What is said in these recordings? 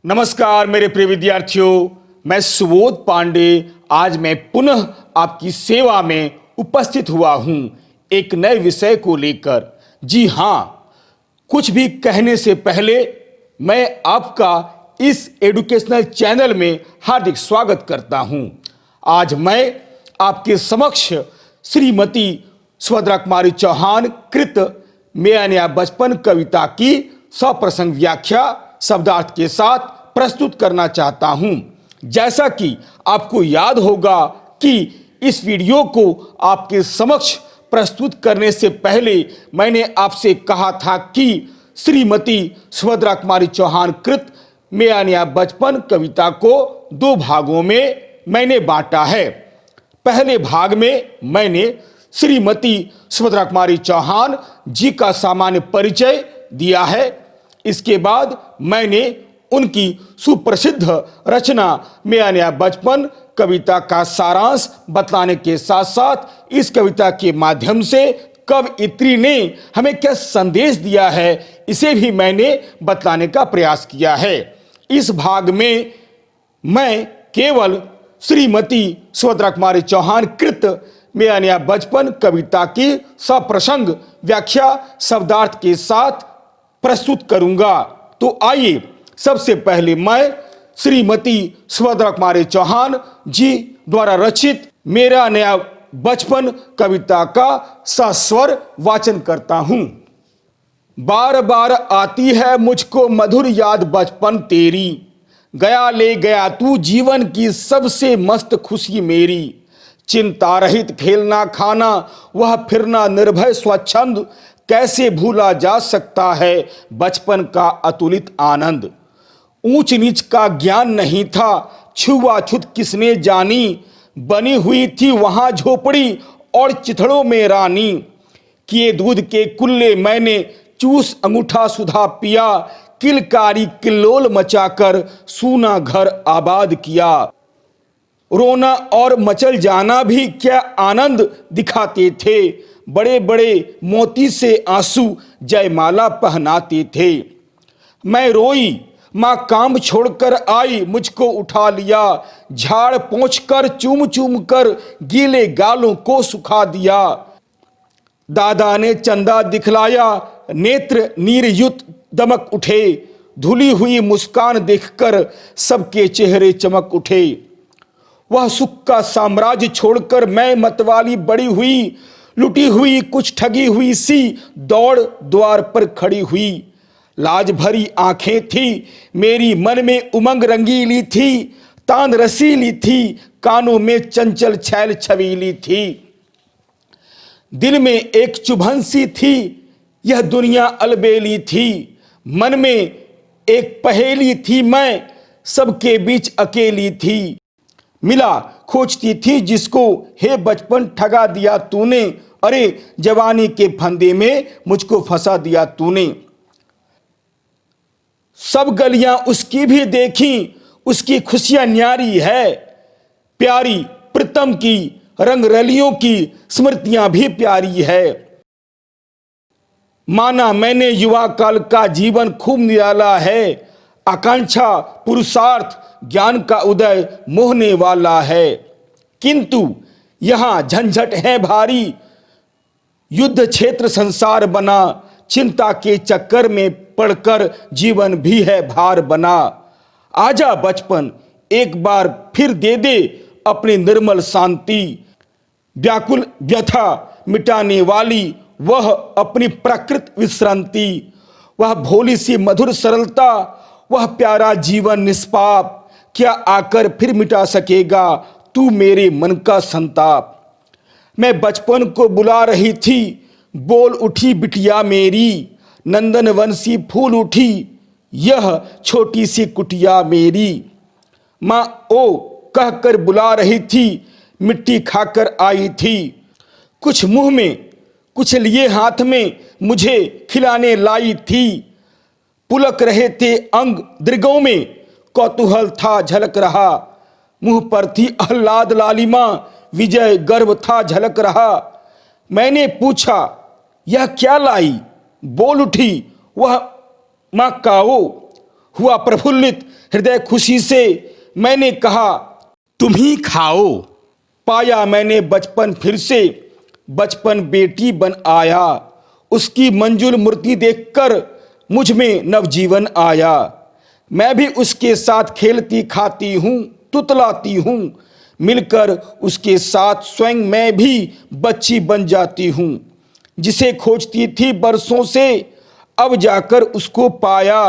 नमस्कार मेरे प्रिय विद्यार्थियों, मैं सुबोध पांडे आज मैं पुनः आपकी सेवा में उपस्थित हुआ हूं एक नए विषय को लेकर। जी हाँ, कुछ भी कहने से पहले मैं आपका इस एजुकेशनल चैनल में हार्दिक स्वागत करता हूं। आज मैं आपके समक्ष श्रीमती सुभद्रा कुमारी चौहान कृत मेरा नया बचपन कविता की सप्रसंग व्याख्या शब्दार्थ के साथ प्रस्तुत करना चाहता हूं। जैसा कि आपको याद होगा कि इस वीडियो को आपके समक्ष प्रस्तुत करने से पहले मैंने आपसे कहा था कि श्रीमती सुभद्रा कुमारी चौहान कृत मेरा नया बचपन कविता को दो भागों में मैंने बांटा है। पहले भाग में मैंने श्रीमती सुभद्रा कुमारी चौहान जी का सामान्य परिचय दिया है। इसके बाद मैंने उनकी सुप्रसिद्ध रचना मेरा नया बचपन कविता का सारांश बतलाने के साथ साथ इस कविता के माध्यम से कवयित्री ने हमें क्या संदेश दिया है इसे भी मैंने बतलाने का प्रयास किया है। इस भाग में मैं केवल श्रीमती सुभद्रा कुमारी चौहान कृत मेरा नया बचपन कविता की सप्रसंग व्याख्या शब्दार्थ के साथ प्रस्तुत करूंगा। तो आइए सबसे पहले मैं श्रीमती सुभद्रा कुमारी चौहान जी द्वारा रचित मेरा नया बचपन कविता का सस्वर वाचन करता हूं। बार बार आती है मुझको मधुर याद बचपन तेरी, गया ले गया तू जीवन की सबसे मस्त खुशी मेरी। चिंता रहित खेलना खाना वह फिरना निर्भय स्वच्छंद, कैसे भूला जा सकता है बचपन का अतुलित आनंद। ऊंच नीच का ज्ञान नहीं था छुआछूत किसने जानी, बनी हुई थी वहां झोपड़ी और चिथड़ों में रानी। किए दूध के कुल्ले मैंने चूस अंगूठा सुधा पिया, किलकारी किल्लोल मचाकर सूना घर आबाद किया। रोना और मचल जाना भी क्या आनंद दिखाते थे, बड़े बड़े मोती से आंसू जयमाला पहनाते थे। मैं रोई माँ काम छोड़कर आई मुझको उठा लिया, झाड़ पोंछ कर चूम चूम कर गीले गालों को सुखा दिया। दादा ने चंदा दिखलाया नेत्र नीरयुक्त दमक उठे, धुली हुई मुस्कान देखकर सबके चेहरे चमक उठे। वह सुख का साम्राज्य छोड़कर मैं मतवाली बड़ी हुई, लुटी हुई कुछ ठगी हुई सी दौड़ द्वार पर खड़ी हुई। लाज भरी आंखें थी मेरी मन में उमंग रंगीली थी, तान रसीली थी कानों में चंचल छैल छबीली थी। दिल में एक चुभन सी थी यह दुनिया अलबेली थी, मन में एक पहेली थी मैं सबके बीच अकेली थी। मिला खोजती थी जिसको हे बचपन ठगा दिया तूने, अरे जवानी के फंदे में मुझको फंसा दिया तूने। सब गलियां उसकी भी देखी उसकी खुशियां न्यारी है, प्यारी प्रीतम की रंग रलियों की स्मृतियां भी प्यारी है। माना मैंने युवा काल का जीवन खूब निराला है, आकांक्षा पुरुषार्थ ज्ञान का उदय मोहने वाला है। किंतु यहाँ झंझट है भारी, युद्ध क्षेत्र संसार बना, चिंता के चक्कर में पड़कर जीवन भी है भार बना। आजा बचपन एक बार फिर दे दे अपनी निर्मल शांति, व्याकुल व्यथा मिटाने वाली वह अपनी प्रकृत विश्रांति। वह भोली सी मधुर सरलता वह प्यारा जीवन निष्पाप, क्या आकर फिर मिटा सकेगा तू मेरे मन का संताप। मैं बचपन को बुला रही थी बोल उठी बिटिया मेरी, नंदन वंशी फूल उठी यह छोटी सी कुटिया मेरी। माँ ओ कहकर बुला रही थी मिट्टी खाकर आई थी, कुछ मुंह में कुछ लिए हाथ में मुझे खिलाने लाई थी। पुलक रहे थे अंग दृगों में कौतूहल था झलक रहा, मुंह पर थी आह्लाद लालिमा विजय गर्व था झलक रहा। मैंने पूछा यह क्या लाई, बोल उठी वह माँ काओ। हुआ प्रफुल्लित हृदय खुशी से मैंने कहा तुम ही खाओ। पाया मैंने बचपन फिर से, बचपन बेटी बन आया। उसकी मंजुल मूर्ति देखकर मुझ में नवजीवन आया। मैं भी उसके साथ खेलती खाती हूँ, तुतलाती हूँ। मिलकर उसके साथ स्वयं मैं भी बच्ची बन जाती हूँ। जिसे खोजती थी बरसों से, अब जाकर उसको पाया।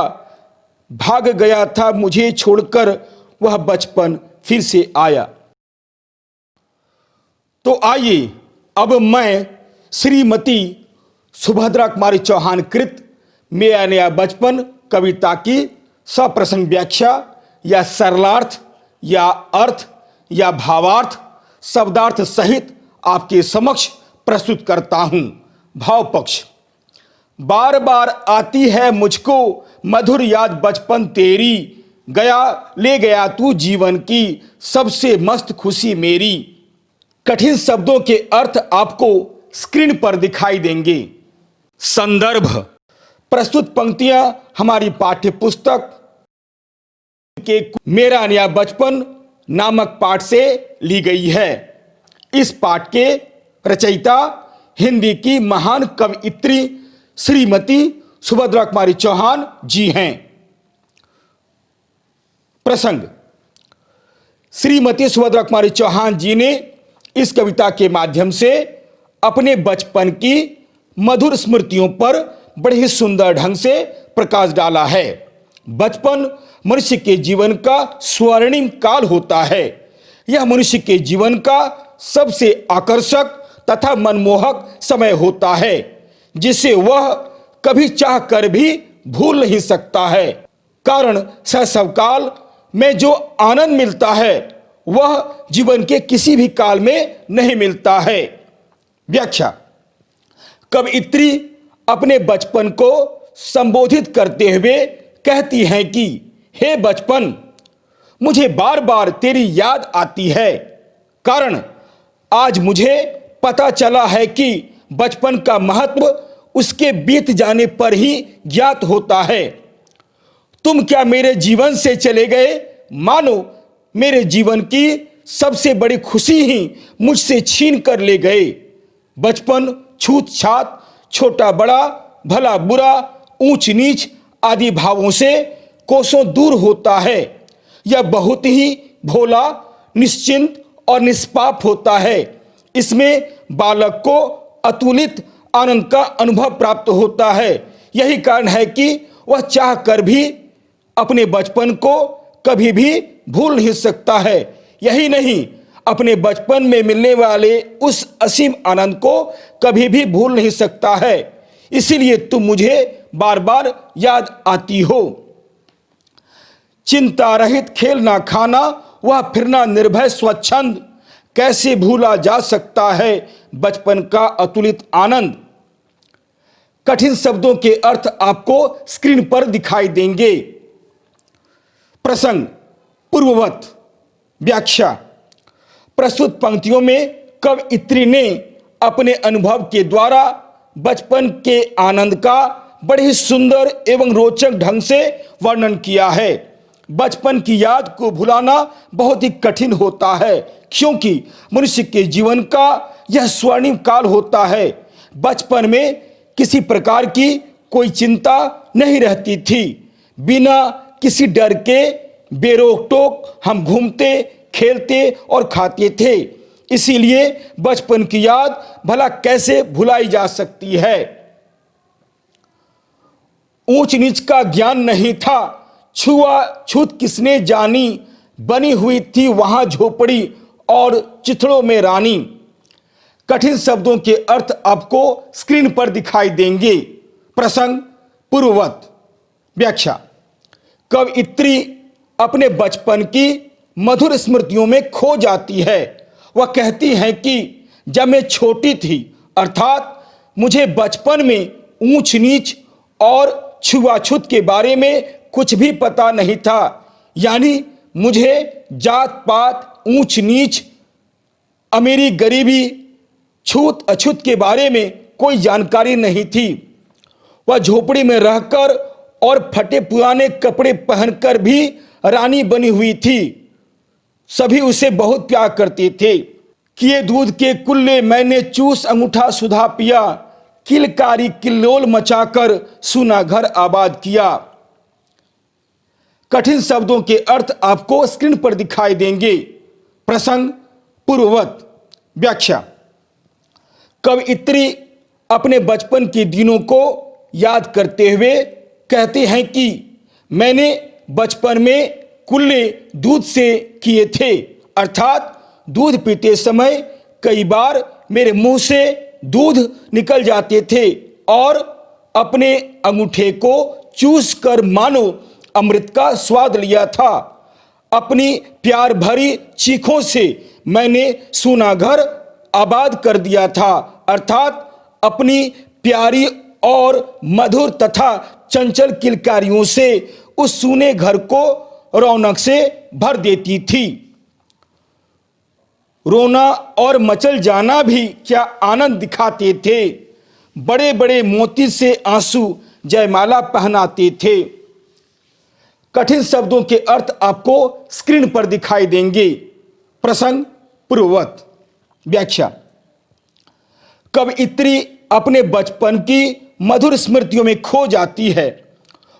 भाग गया था मुझे छोड़कर, वह बचपन फिर से आया। तो आइए अब मैं श्रीमती सुभद्रा कुमारी चौहान कृत मेरा नया बचपन कविता की सप्रसंग व्याख्या या सरलार्थ या अर्थ या भावार्थ शब्दार्थ सहित आपके समक्ष प्रस्तुत करता हूं। भाव पक्ष। बार बार आती है मुझको मधुर याद बचपन तेरी, गया ले गया तू जीवन की सबसे मस्त खुशी मेरी। कठिन शब्दों के अर्थ आपको स्क्रीन पर दिखाई देंगे। संदर्भ। प्रस्तुत पंक्तियां हमारी पाठ्य पुस्तक के मेरा नया बचपन नामक पाठ से ली गई है। इस पाठ के रचयिता हिंदी की महान कवयित्री श्रीमती सुभद्रा कुमारी चौहान जी हैं। प्रसंग। श्रीमती सुभद्रा कुमारी चौहान जी ने इस कविता के माध्यम से अपने बचपन की मधुर स्मृतियों पर बड़े ही सुंदर ढंग से प्रकाश डाला है। बचपन मनुष्य के जीवन का स्वर्णिम काल होता है। यह मनुष्य के जीवन का सबसे आकर्षक तथा मनमोहक समय होता है, जिसे वह कभी चाह कर भी भूल नहीं सकता है। कारण शैशवकाल में जो आनंद मिलता है वह जीवन के किसी भी काल में नहीं मिलता है। व्याख्या। कवयित्री अपने बचपन को संबोधित करते हुए कहती हैं कि हे बचपन, मुझे बार बार तेरी याद आती है। कारण आज मुझे पता चला है कि बचपन का महत्व उसके बीत जाने पर ही ज्ञात होता है। तुम क्या मेरे जीवन से चले गए, मानो मेरे जीवन की सबसे बड़ी खुशी ही मुझसे छीन कर ले गए। बचपन छूत छात, छोटा बड़ा, भला बुरा, ऊंच नीच आदि भावों से कोसों दूर होता है। यह बहुत ही भोला, निश्चिंत और निष्पाप होता है। इसमें बालक को अतुलित आनंद का अनुभव प्राप्त होता है। यही कारण है कि वह चाह कर भी अपने बचपन को कभी भी भूल नहीं सकता है। यही नहीं, अपने बचपन में मिलने वाले उस असीम आनंद को कभी भी भूल नहीं सकता है। इसीलिए तुम मुझे बार बार याद आती हो। चिंता रहित खेलना खाना, वह फिरना निर्भय स्वच्छंद, कैसे भूला जा सकता है बचपन का अतुलित आनंद। कठिन शब्दों के अर्थ आपको स्क्रीन पर दिखाई देंगे। प्रसंग। पूर्ववत। व्याख्या। प्रस्तुत पंक्तियों में कवयित्री ने अपने अनुभव के द्वारा बचपन के आनंद का बड़े ही सुंदर एवं रोचक ढंग से वर्णन किया है। बचपन की याद को भुलाना बहुत ही कठिन होता है, क्योंकि मनुष्य के जीवन का यह स्वर्णिम काल होता है। बचपन में किसी प्रकार की कोई चिंता नहीं रहती थी। बिना किसी डर के बेरोक टोक हम घूमते, खेलते और खाते थे। इसीलिए बचपन की याद भला कैसे भुलाई जा सकती है। ऊंच नीच का ज्ञान नहीं था, छुआछूत किसने जानी, बनी हुई थी वहां झोपड़ी और चिथड़ों में रानी। कठिन शब्दों के अर्थ आपको स्क्रीन पर दिखाई देंगे। प्रसंग। पूर्ववत। व्याख्या। कवयित्री अपने बचपन की मधुर स्मृतियों में खो जाती है। वह कहती हैं कि जब मैं छोटी थी, अर्थात मुझे बचपन में ऊंच नीच और छुआछूत के बारे में कुछ भी पता नहीं था। यानी मुझे जात पात, ऊंच नीच, अमीरी गरीबी, छूत अछूत के बारे में कोई जानकारी नहीं थी। वह झोपड़ी में रहकर और फटे पुराने कपड़े पहनकर भी रानी बनी हुई थी। सभी उसे बहुत प्यार करते थे। किए दूध के कुल्ले मैंने चूस अंगूठा सुधा पिया, किलकारी किल्लोल मचाकर सुना घर आबाद किया। कठिन शब्दों के अर्थ आपको स्क्रीन पर दिखाई देंगे। प्रसंग पूर्ववत। व्याख्या। कवयित्री अपने बचपन के दिनों को याद करते हुए कहते हैं कि मैंने बचपन में कुल्ले दूध से किए थे, अर्थात दूध पीते समय कई बार मेरे मुंह से दूध निकल जाते थे और अपने अंगूठे को चूस कर मानो अमृत का स्वाद लिया था। अपनी प्यार भरी चीखों से मैंने सूना घर आबाद कर दिया था, अर्थात अपनी प्यारी और मधुर तथा चंचल किलकारियों से उस सूने घर को रौनक से भर देती थी। रोना और मचल जाना भी क्या आनंद दिखाते थे। बड़े बड़े मोती से आंसू जयमाला पहनाते थे। कठिन शब्दों के अर्थ आपको स्क्रीन पर दिखाई देंगे। प्रसंग पूर्ववत। व्याख्या। कवयित्री अपने बचपन की मधुर स्मृतियों में खो जाती है।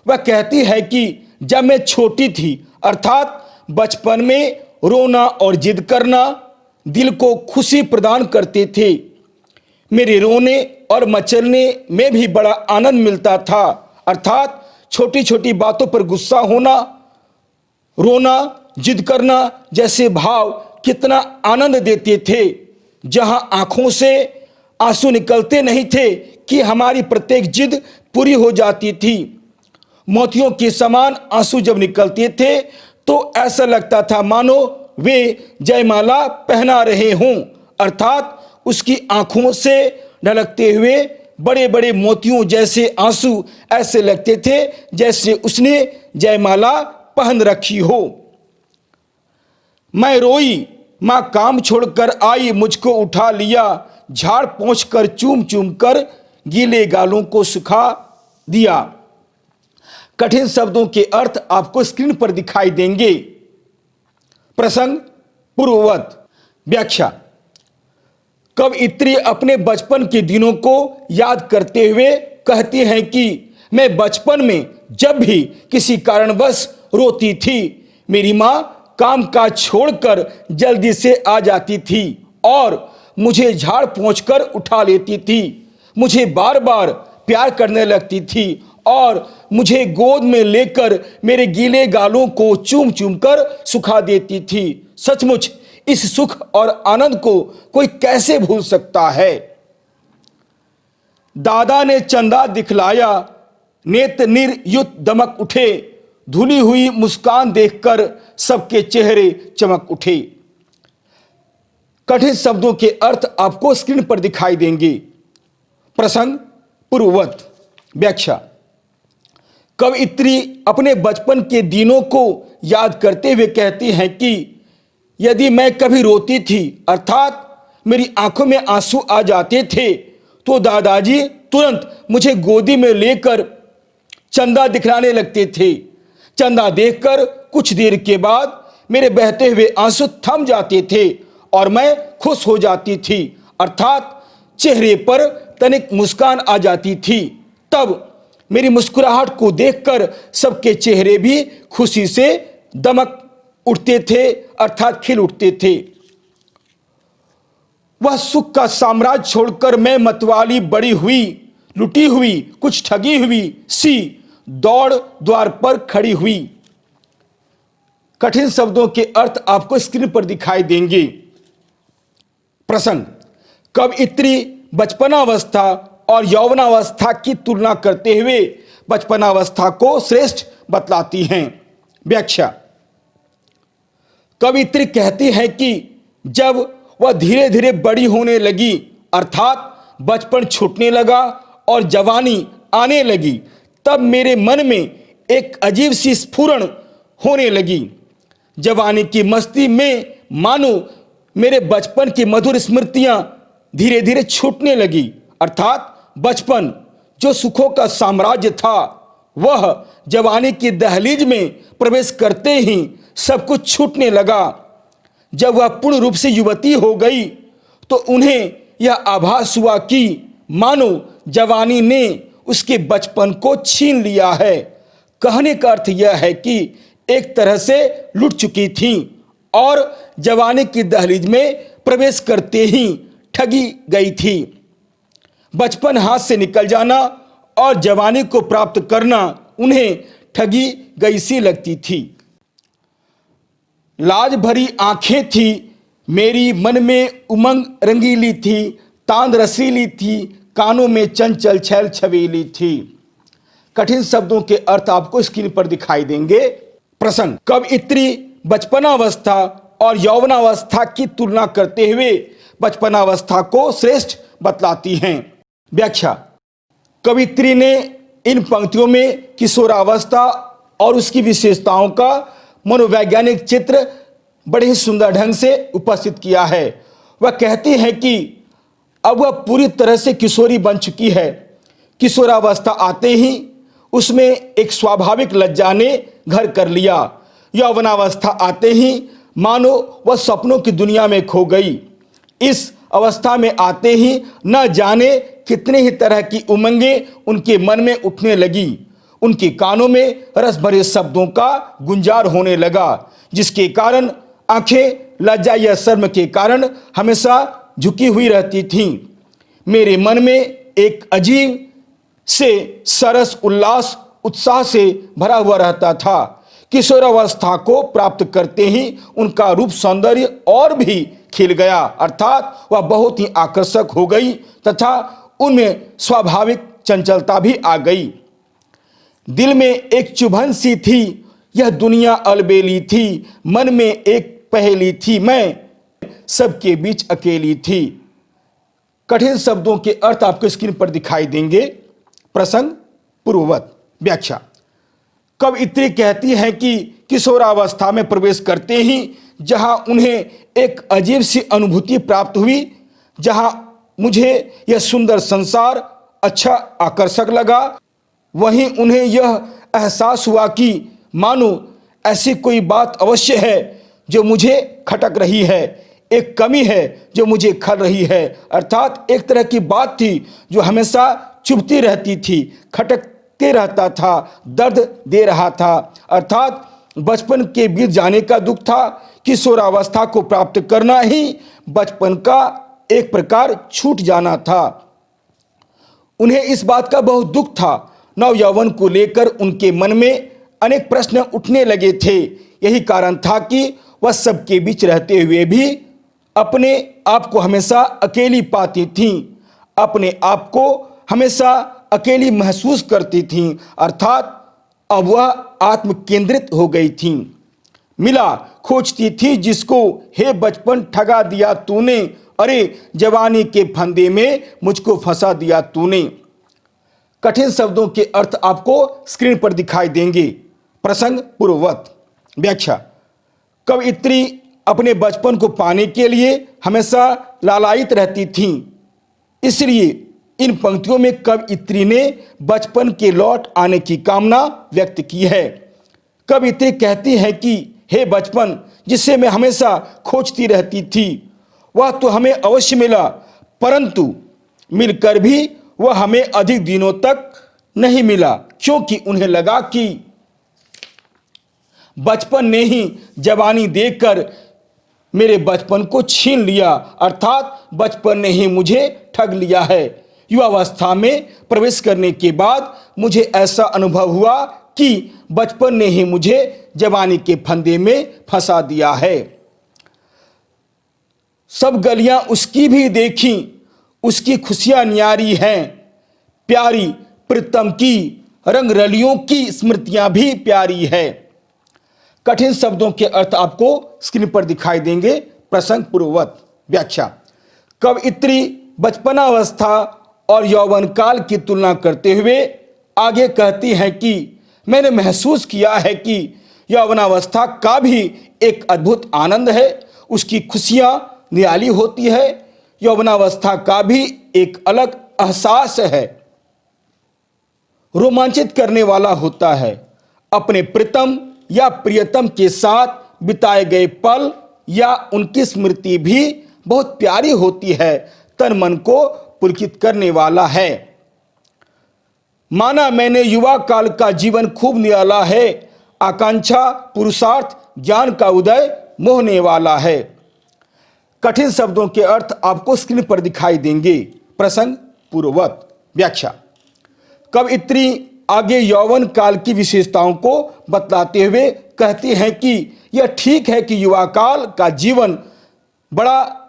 वह कहती है कि जब मैं छोटी थी, अर्थात बचपन में रोना और जिद करना दिल को खुशी प्रदान करते थे। मेरे रोने और मचलने में भी बड़ा आनंद मिलता था, अर्थात छोटी छोटी बातों पर गुस्सा होना, रोना, जिद करना जैसे भाव कितना आनंद देते थे। जहां आंखों से आंसू निकलते नहीं थे कि हमारी प्रत्येक जिद पूरी हो जाती थी। मोतियों के समान आंसू जब निकलते थे तो ऐसा लगता था मानो वे जयमाला पहना रहे हों, अर्थात उसकी आंखों से ढलकते हुए बड़े बड़े मोतियों जैसे आंसू ऐसे लगते थे जैसे उसने जयमाला पहन रखी हो। मैं रोई, मां काम छोड़कर आई, मुझको उठा लिया, झाड़ पोंछ कर चूम चूम कर गीले गालों को सुखा दिया। कठिन शब्दों के अर्थ आपको स्क्रीन पर दिखाई देंगे। प्रसंग पूर्ववत। व्याख्या। कवयित्री अपने बचपन के दिनों को याद करते हुए कहती हैं कि मैं बचपन में जब भी किसी कारणवश रोती थी, मेरी मां काम काज छोड़कर जल्दी से आ जाती थी और मुझे झाड़ पोंछ कर उठा लेती थी। मुझे बार बार प्यार करने लगती थी और मुझे गोद में लेकर मेरे गीले गालों को चूम चूम कर सुखा देती थी। सचमुच इस सुख और आनंद को कोई कैसे भूल सकता है। दादा ने चंदा दिखलाया, नेत निर्युत दमक उठे, धुली हुई मुस्कान देखकर सबके चेहरे चमक उठे। कठिन शब्दों के अर्थ आपको स्क्रीन पर दिखाई देंगे। प्रसंग पूर्ववत। व्याख्या। कवयित्री अपने बचपन के दिनों को याद करते हुए कहती हैं कि यदि मैं कभी रोती थी, अर्थात मेरी आंखों में आंसू आ जाते थे, तो दादाजी तुरंत मुझे गोदी में लेकर चंदा दिखलाने लगते थे। चंदा देखकर कुछ देर के बाद मेरे बहते हुए आंसू थम जाते थे और मैं खुश हो जाती थी, अर्थात चेहरे पर तनिक मुस्कान आ जाती थी। तब मेरी मुस्कुराहट को देखकर सबके चेहरे भी खुशी से दमक उठते थे, अर्थात खिल उठते थे। वह सुख का साम्राज्य छोड़कर मैं मतवाली बड़ी हुई, लुटी हुई, कुछ ठगी हुई सी दौड़ द्वार पर खड़ी हुई। कठिन शब्दों के अर्थ आपको स्क्रीन पर दिखाई देंगे। प्रसंग। कवयित्री बचपनावस्था और यौवनावस्था की तुलना करते हुए बचपनावस्था को श्रेष्ठ बतलाती हैं। व्याख्या। कवयित्री कहती है कि जब वह धीरे धीरे बड़ी होने लगी, अर्थात बचपन छूटने लगा और जवानी आने लगी, तब मेरे मन में एक अजीब सी स्फुरण होने लगी। जवानी की मस्ती में मानो मेरे बचपन की मधुर स्मृतियां धीरे धीरे छूटने लगी, अर्थात बचपन जो सुखों का साम्राज्य था वह जवानी की दहलीज में प्रवेश करते ही सब कुछ छूटने लगा। जब वह पूर्ण रूप से युवती हो गई तो उन्हें यह आभास हुआ कि मानो जवानी ने उसके बचपन को छीन लिया है। कहने का अर्थ यह है कि एक तरह से लुट चुकी थीं और जवानी की दहलीज में प्रवेश करते ही ठगी गई थी। बचपन हाथ से निकल जाना और जवानी को प्राप्त करना उन्हें ठगी गई सी लगती थी। लाज भरी आंखें थी मेरी, मन में उमंग रंगीली थी, तांद रसीली थी, कानों में चंचल छैल छबीली थी। कठिन शब्दों के अर्थ आपको स्क्रीन पर दिखाई देंगे। प्रसंग कवयित्री बचपनावस्था और यौवनावस्था की तुलना करते हुए बचपनावस्था को श्रेष्ठ बतलाती हैं। व्याख्या कवयित्री ने इन पंक्तियों में किशोरावस्था और उसकी विशेषताओं का मनोवैज्ञानिक चित्र बड़े ही सुंदर ढंग से उपस्थित किया है। वह कहती है कि अब वह पूरी तरह से किशोरी बन चुकी है। किशोरावस्था आते ही उसमें एक स्वाभाविक लज्जा ने घर कर लिया। यौवनावस्था आते ही मानो वह सपनों की दुनिया में खो गई। इस अवस्था में आते ही न जाने कितने ही तरह की उमंगें उनके मन में उठने लगी। उनके कानों में रस भरे शब्दों का गुंजार होने लगा, जिसके कारण आंखें लज्जा या शर्म के कारण हमेशा झुकी हुई रहती थीं। मेरे मन में एक अजीब से सरस उल्लास उत्साह से भरा हुआ रहता था। किशोरावस्था को प्राप्त करते ही उनका रूप सौंदर्य और भी खिल गया, अर्थात वह बहुत ही आकर्षक हो गई तथा उनमें स्वाभाविक चंचलता भी आ गई। दिल में एक चुभन सी थी, यह दुनिया अलबेली थी, मन में एक पहेली थी, मैं सबके बीच अकेली थी। कठिन शब्दों के अर्थ आपको स्क्रीन पर दिखाई देंगे। प्रसंग पूर्ववत। व्याख्या कवयित्री कहती है कि किशोरावस्था में प्रवेश करते ही जहां उन्हें एक अजीब सी अनुभूति प्राप्त हुई, जहां मुझे यह सुंदर संसार अच्छा आकर्षक लगा, वहीं उन्हें यह एहसास हुआ कि मानो ऐसी कोई बात अवश्य है जो मुझे खटक रही है, एक कमी है जो मुझे खल रही है। अर्थात एक तरह की बात थी जो हमेशा चुभती रहती थी, खटकते रहता था, दर्द दे रहा था। अर्थात बचपन के बीत जाने का दुख था। किशोरावस्था को प्राप्त करना ही बचपन का एक प्रकार छूट जाना था। उन्हें इस बात का बहुत दुख था। नव यौवन को लेकर उनके मन में अनेक प्रश्न उठने लगे थे। यही कारण था कि वह सबके बीच रहते हुए भी अपने आप को हमेशा अकेली पाती थीं, अपने आप को हमेशा अकेली महसूस करती थीं। अर्थात अब वह आत्म केंद्रित हो गई थीं। मिला खोजती थी जिसको, हे बचपन ठगा दिया तूने, अरे जवानी के फंदे में मुझको फंसा दिया तूने। कठिन शब्दों के अर्थ आपको स्क्रीन पर दिखाई देंगे। प्रसंग पूर्ववत। व्याख्या कवयित्री अपने बचपन को पाने के लिए हमेशा लालायित रहती थीं, इसलिए इन पंक्तियों में कवयित्री ने बचपन के लौट आने की कामना व्यक्त की है। कवयित्री कहती है कि हे बचपन जिसे मैं हमेशा खोजती रहती थी, वह तो हमें अवश्य मिला, परंतु मिलकर भी वह हमें अधिक दिनों तक नहीं मिला, क्योंकि उन्हें लगा कि बचपन ने ही जवानी देकर मेरे बचपन को छीन लिया, अर्थात बचपन ने ही मुझे ठग लिया है। युवावस्था में प्रवेश करने के बाद मुझे ऐसा अनुभव हुआ कि बचपन ने ही मुझे जवानी के फंदे में फंसा दिया है। सब गलियां उसकी भी देखी, उसकी खुशियां न्यारी हैं, प्यारी प्रीतम की रंग रलियों की स्मृतियां भी प्यारी है। कठिन शब्दों के अर्थ आपको स्क्रीन पर दिखाई देंगे। प्रसंग पूर्ववत। व्याख्या कवयित्री बचपनावस्था और यौवन काल की तुलना करते हुए आगे कहती हैं कि मैंने महसूस किया है कि यौवनावस्था का भी एक अद्भुत आनंद है, उसकी खुशियां निराली होती है। यौवनावस्था का भी एक अलग एहसास है, रोमांचित करने वाला होता है। अपने प्रीतम या प्रियतम के साथ बिताए गए पल या उनकी स्मृति भी बहुत प्यारी होती है, तन मन को पुलकित करने वाला है। माना मैंने युवा काल का जीवन खूब निराला है, आकांक्षा पुरुषार्थ ज्ञान का उदय मोहने वाला है। कठिन शब्दों के अर्थ आपको स्क्रीन पर दिखाई देंगे। प्रसंग पूर्ववत व्याख्या। कवयित्री आगे यौवन काल की विशेषताओं को बतलाते हुए कहती हैं कि यह ठीक है कि युवा काल का जीवन बड़ा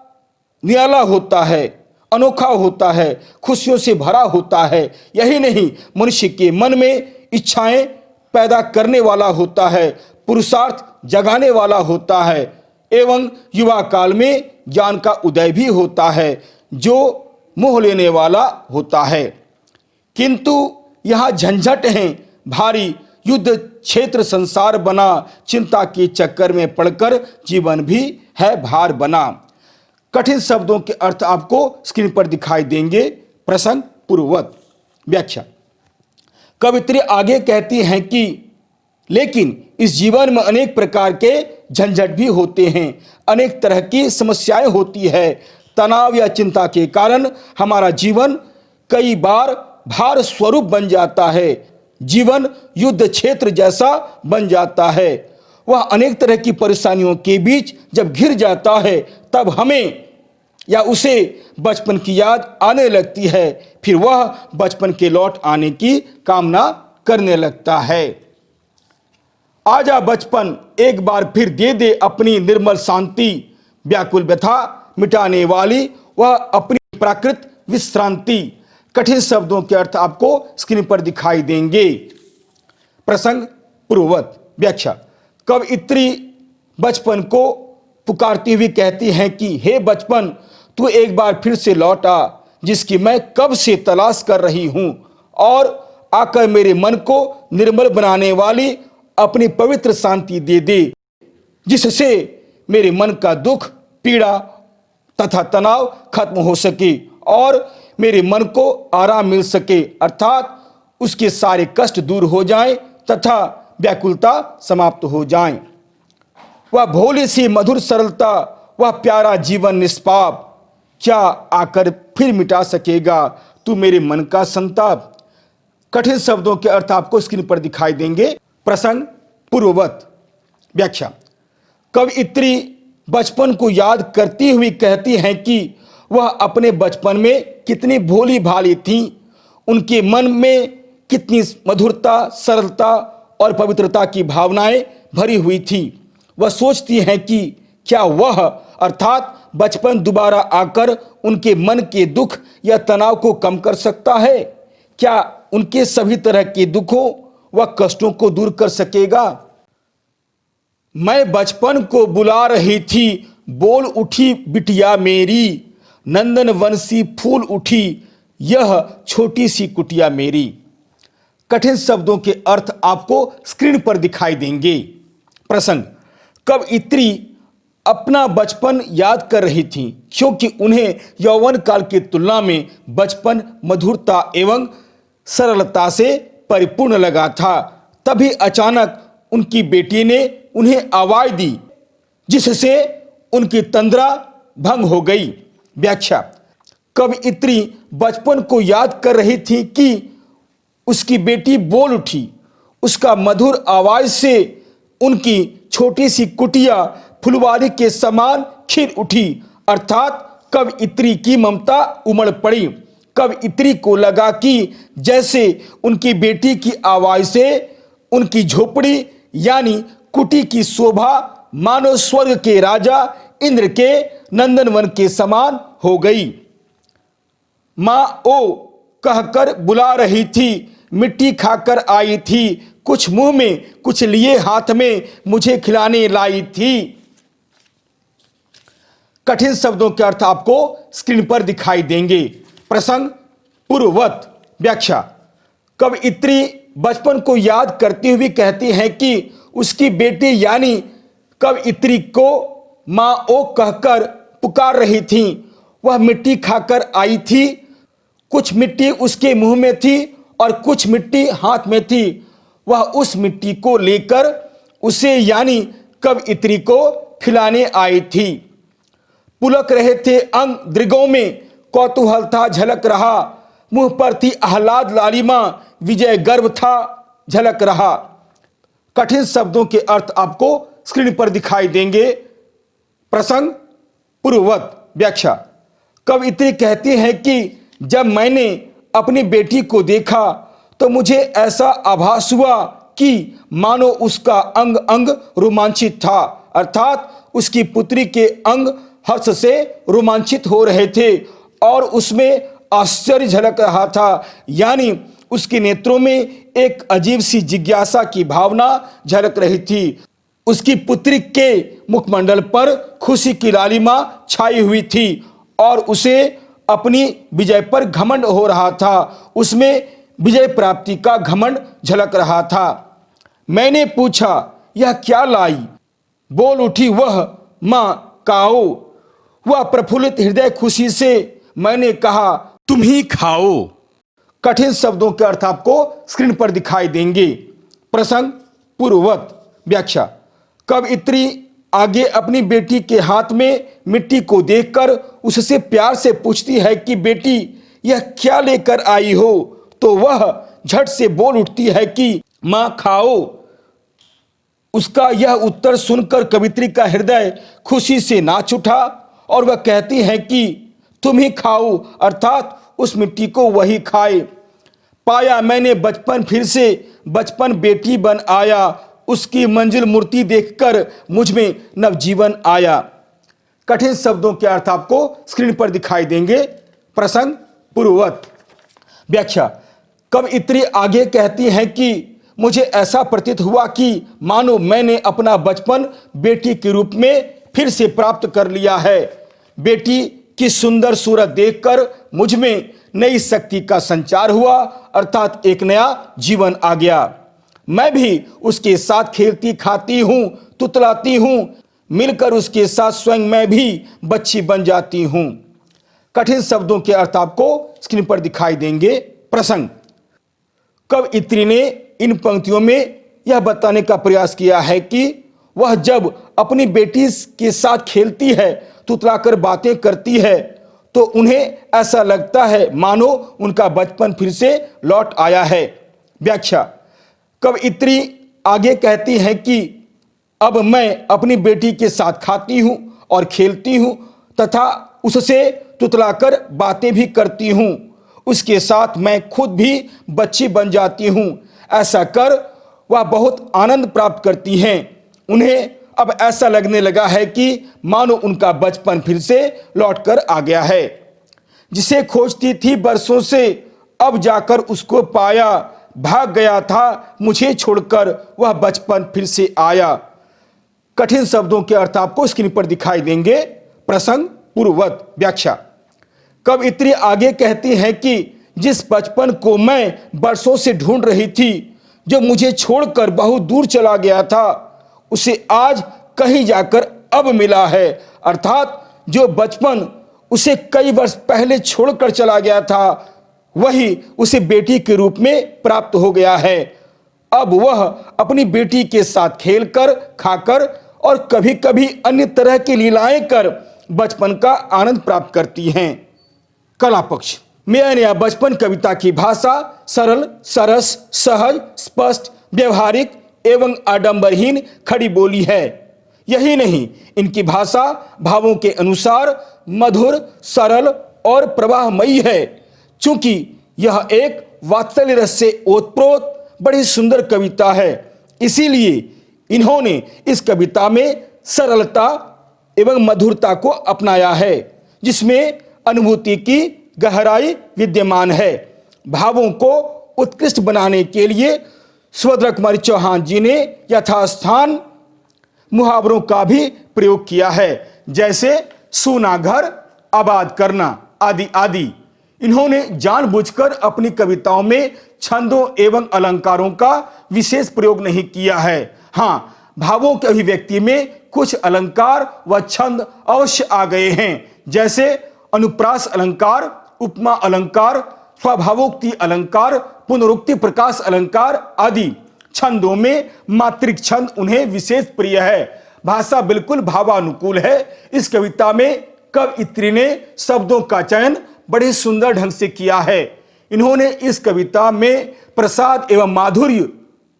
निराला होता है, अनोखा होता है, खुशियों से भरा होता है। यही नहीं, मनुष्य के मन में इच्छाएं पैदा करने वाला होता है, पुरुषार्थ जगाने वाला होता है एवं युवा काल में ज्ञान का उदय भी होता है जो मोह लेने वाला होता है। किंतु यहाँ झंझट है भारी, युद्ध क्षेत्र संसार बना, चिंता के चक्कर में पड़कर जीवन भी है भार बना। कठिन शब्दों के अर्थ आपको स्क्रीन पर दिखाई देंगे। प्रसंग पूर्ववत व्याख्या। कवित्री आगे कहती हैं कि लेकिन इस जीवन में अनेक प्रकार के झंझट भी होते हैं, अनेक तरह की समस्याएं होती है। तनाव या चिंता के कारण हमारा जीवन कई बार भार स्वरूप बन जाता है, जीवन युद्ध क्षेत्र जैसा बन जाता है। वह अनेक तरह की परेशानियों के बीच जब घिर जाता है तब हमें या उसे बचपन की याद आने लगती है, फिर वह बचपन के लौट आने की कामना करने लगता है। आजा बचपन एक बार फिर दे दे अपनी निर्मल शांति, व्याकुल व्यथा मिटाने वाली वह अपनी प्राकृत विश्रांति। कठिन शब्दों के अर्थ आपको स्क्रीन पर दिखाई देंगे। प्रसंग पूर्ववत व्याख्या। कवयित्री बचपन को पुकारती हुई कहती हैं कि हे बचपन, तू एक बार फिर से लौट आ, जिसकी मैं कब से तलाश कर रही हूं, और आकर मेरे मन को निर्मल बनाने वाली अपनी पवित्र शांति दे दे, जिससे मेरे मन का दुख, पीड़ा तथा तनाव खत्म हो सके और मेरे मन को आराम मिल सके, अर्थात उसके सारे कष्ट दूर हो जाएं तथा व्याकुलता समाप्त हो जाएं। वह भोली सी मधुर सरलता, वह प्यारा जीवन निष्पाप, क्या आकर फिर मिटा सकेगा तू मेरे मन का संताप। कठिन शब्दों के अर्थ आपको स्क्रीन पर दिखाई देंगे। प्रसंग पूर्ववत व्याख्या। कवयित्री बचपन को याद करती हुई कहती हैं कि वह अपने बचपन में कितनी भोली भाली थीं, उनके मन में कितनी मधुरता, सरलता और पवित्रता की भावनाएं भरी हुई थी। वह सोचती हैं कि क्या वह अर्थात बचपन दोबारा आकर उनके मन के दुख या तनाव को कम कर सकता है, क्या उनके सभी तरह के दुखों व कष्टों को दूर कर सकेगा। मैं बचपन को बुला रही थी, बोल उठी बिटिया मेरी, नंदन वंशी फूल उठी यह छोटी सी कुटिया मेरी। कठिन शब्दों के अर्थ आपको स्क्रीन पर दिखाई देंगे। प्रसंग। कवयित्री अपना बचपन याद कर रही थी क्योंकि उन्हें यौवन काल की तुलना में बचपन मधुरता एवं सरलता से परिपूर्ण लगा था। तभी अचानक उनकी बेटी ने उन्हें आवाज दी, जिससे उनकी तंद्रा भंग हो गई। व्याख्या। कवयित्री बचपन को याद कर रही थी कि उसकी बेटी बोल उठी, उसका मधुर आवाज से उनकी छोटी सी कुटिया फुलवारी के समान खिल उठी, अर्थात कवयित्री की ममता उमड़ पड़ी। कवयित्री को लगा कि जैसे उनकी बेटी की आवाज से उनकी झोपड़ी यानी कुटी की शोभा मानो स्वर्ग के राजा इंद्र के नंदनवन के समान हो गई। माँ ओ कहकर बुला रही थी, मिट्टी खाकर आई थी, कुछ मुंह में कुछ लिए हाथ में मुझे खिलाने लाई थी। कठिन शब्दों के अर्थ आपको स्क्रीन पर दिखाई देंगे। प्रसंग पूर्ववत व्याख्या। कवयित्री बचपन को याद करती हुई कहती हैं कि उसकी बेटी यानी कवयित्री को माँ ओ कहकर पुकार रही थी। वह मिट्टी खाकर आई थी, कुछ मिट्टी उसके मुंह में थी और कुछ मिट्टी हाथ में थी। वह उस मिट्टी को लेकर उसे यानी कवयित्री को खिलाने आई थी। पुलक रहे थे अंग दृगों में, कौतूहल था झलक रहा, मुंह पर थी आह्लाद लालिमा, विजय गर्व था झलक रहा। कठिन शब्दों के अर्थ आपको स्क्रीन पर दिखाई देंगे। प्रसंग पूर्ववत व्याख्या। कवयित्री कहती है कि जब मैंने अपनी बेटी को देखा तो मुझे ऐसा आभास हुआ कि मानो उसका अंग अंग रोमांचित था, अर्थात उसकी पुत्री के अंग हर्ष से रोमांचित हो रहे थे और उसमें आश्चर्य झलक रहा था, यानी उसके नेत्रों में एक अजीब सी जिज्ञासा की भावना झलक रही थी। उसकी पुत्री के मुखमंडल पर खुशी की लालिमा छाई हुई थी और उसे अपनी विजय पर घमंड हो रहा था। उसमें विजय प्राप्ति का घमंड झलक रहा था। मैंने पूछा, यह क्या लाई? बोल उठी वह, माँ काओ। वह प्रफुल्लित हृदय खुशी से मैंने कहा, तुम ही खाओ। कठिन शब्दों के अर्थ आपको स्क्रीन पर दिखाई देंगे। प्रसंग पूर्ववत व्याख्या। कवयित्री आगे अपनी बेटी के हाथ में मिट्टी को देखकर उससे प्यार से पूछती है कि बेटी यह क्या लेकर आई हो? तो वह झट से बोल उठती है कि मां खाओ। उसका यह उत्तर सुनकर कवयित्री का हृदय खुशी से नाच उठा और वह कहती है कि तुम ही खाओ, अर्थात उस मिट्टी को वही खाए। पाया मैंने बचपन फिर से, बचपन बेटी बन आया, उसकी मंजिल मूर्ति देखकर मुझ में नवजीवन आया। कठिन शब्दों के अर्थ आपको स्क्रीन पर दिखाई देंगे। प्रसंग पूर्ववत व्याख्या। कवयित्री आगे कहती हैं कि मुझे ऐसा प्रतीत हुआ कि मानो मैंने अपना बचपन बेटी के रूप में फिर से प्राप्त कर लिया है। बेटी की सुंदर सूरत देखकर मुझ में नई शक्ति का संचार हुआ, अर्थात एक नया जीवन आ गया। मैं भी उसके साथ खेलती खाती हूँ, तुतलाती हूँ, मिलकर उसके साथ स्वयं मैं भी बच्ची बन जाती हूँ। कठिन शब्दों के अर्थ आपको स्क्रीन पर दिखाई देंगे। प्रसंग। कवयित्री ने इन पंक्तियों में यह बताने का प्रयास किया है कि वह जब अपनी बेटी के साथ खेलती है, तुतलाकर बातें करती है, तो उन्हें ऐसा लगता है मानो उनका बचपन फिर से लौट आया है। व्याख्या। कवयित्री आगे कहती है कि अब मैं अपनी बेटी के साथ खाती हूँ और खेलती हूँ तथा उससे तुतलाकर बातें भी करती हूँ। उसके साथ मैं खुद भी बच्ची बन जाती हूँ। ऐसा कर वह बहुत आनंद प्राप्त करती हैं। उन्हें अब ऐसा लगने लगा है कि मानो उनका बचपन फिर से लौटकर आ गया है। जिसे खोजती थी बरसों से, अब जाकर उसको पाया। भाग गया था मुझे छोड़कर, वह बचपन फिर से आया। कठिन शब्दों के अर्थ आपको स्क्रीन पर दिखाई देंगे। प्रसंग पूर्ववत व्याख्या। कवयित्री आगे कहती है कि जिस बचपन को मैं बरसों से ढूंढ रही थी, जो मुझे छोड़कर बहुत दूर चला गया था, उसे आज कहीं जाकर अब मिला है, अर्थात जो बचपन उसे कई वर्ष पहले छोड़कर चला गया था, वही उसे बेटी के रूप में प्राप्त हो गया है। अब वह अपनी बेटी के साथ खेलकर, खाकर और कभी कभी अन्य तरह की लीलाएं कर बचपन का आनंद प्राप्त करती हैं। कला पक्ष। मेरा यह बचपन कविता की भाषा सरल, सरस, सहज, स्पष्ट, व्यवहारिक एवं आडंबरहीन खड़ी बोली है। यही नहीं, इनकी भाषा भावों के अनुसार मधुर, सरल और प्रवाहमयी है। चूंकि यह एक वात्सल्य रस से ओतप्रोत बड़ी सुंदर कविता है, इसीलिए इन्होंने इस कविता में सरलता एवं मधुरता को अपनाया है, जिसमें अनुभूति की गहराई विद्यमान है। भावों को उत्कृष्ट बनाने के लिए सुभद्रा कुमारी चौहान जी ने यथास्थान मुहावरों का भी प्रयोग किया है, जैसे सूना घर आबाद करना आदि आदि। इन्होंने जानबूझकर अपनी कविताओं में छंदों एवं अलंकारों का विशेष प्रयोग नहीं किया है। हाँ, भावों की अभिव्यक्ति में कुछ अलंकार व छंद अवश्य आ गए हैं, जैसे अनुप्रास अलंकार, उपमा अलंकार, स्वभावोक्ति अलंकार, पुनरुक्ति प्रकाश अलंकार आदि छंदों में मात्रिक छंद उन्हें विशेष प्रिय है। भाषा बिल्कुल भावानुकूल है। इस कविता में कवयित्री ने शब्दों का चयन बड़े सुंदर ढंग से किया है। इन्होंने इस कविता में प्रसाद एवं माधुर्य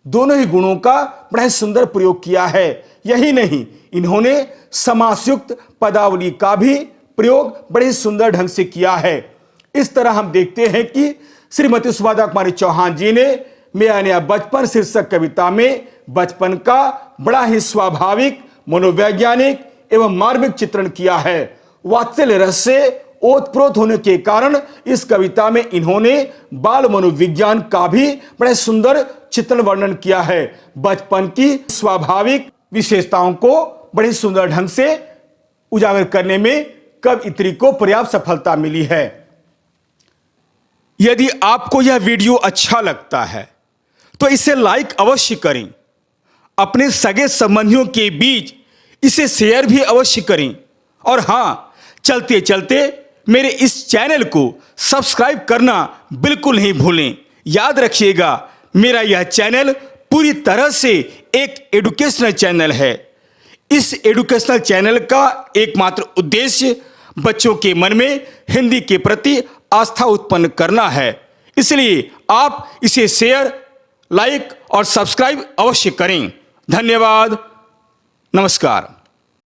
दोनों ही गुणों का बड़ा सुंदर प्रयोग किया है। यही नहीं, इन्होंने समासयुक्त पदावली का भी प्रयोग बड़े सुंदर ढंग से किया है। इस तरह हम देखते हैं कि श्रीमती सुभाद्रा कुमारी चौहान जी ने मेरा नया बचपन शीर्षक कविता में बचपन का बड़ा ही स्वाभाविक, मनोवैज्ञानिक एवं मार्मिक चित्रण किया है। वात्सल्य रस से ओतप्रोत होने के कारण इस कविता में इन्होंने बाल मनोविज्ञान का भी बड़े सुंदर चित्रण वर्णन किया है। बचपन की स्वाभाविक विशेषताओं को बड़े सुंदर ढंग से उजागर करने में कवयित्री को पर्याप्त सफलता मिली है। यदि आपको यह वीडियो अच्छा लगता है तो इसे लाइक अवश्य करें। अपने सगे संबंधियों के बीच इसे शेयर भी अवश्य करें। और हाँ, चलते चलते मेरे इस चैनल को सब्सक्राइब करना बिल्कुल नहीं भूलें। याद रखिएगा, मेरा यह चैनल पूरी तरह से एक एजुकेशनल चैनल है। इस एजुकेशनल चैनल का एकमात्र उद्देश्य बच्चों के मन में हिंदी के प्रति आस्था उत्पन्न करना है। इसलिए आप इसे शेयर, लाइक और सब्सक्राइब अवश्य करें। धन्यवाद। नमस्कार।